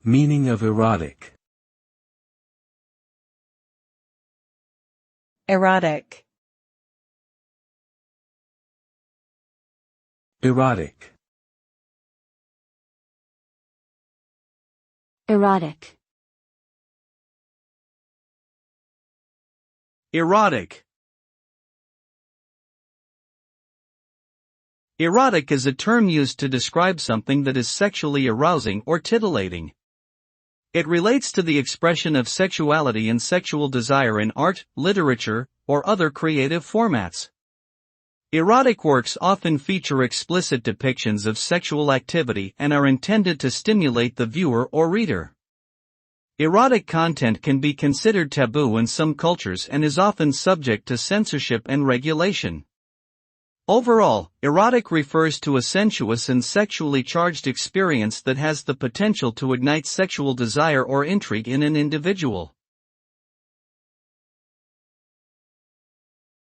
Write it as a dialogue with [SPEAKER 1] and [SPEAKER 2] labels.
[SPEAKER 1] Meaning of erotic.
[SPEAKER 2] Erotic.
[SPEAKER 1] Erotic.
[SPEAKER 3] Erotic.
[SPEAKER 4] Erotic. Erotic is a term used to describe something that is sexually arousing or titillating. It relates to the expression of sexuality and sexual desire in art, literature, or other creative formats. Erotic works often feature explicit depictions of sexual activity and are intended to stimulate the viewer or reader. Erotic content can be considered taboo in some cultures and is often subject to censorship and regulation. Overall, erotic refers to a sensuous and sexually charged experience that has the potential to ignite sexual desire or intrigue in an individual.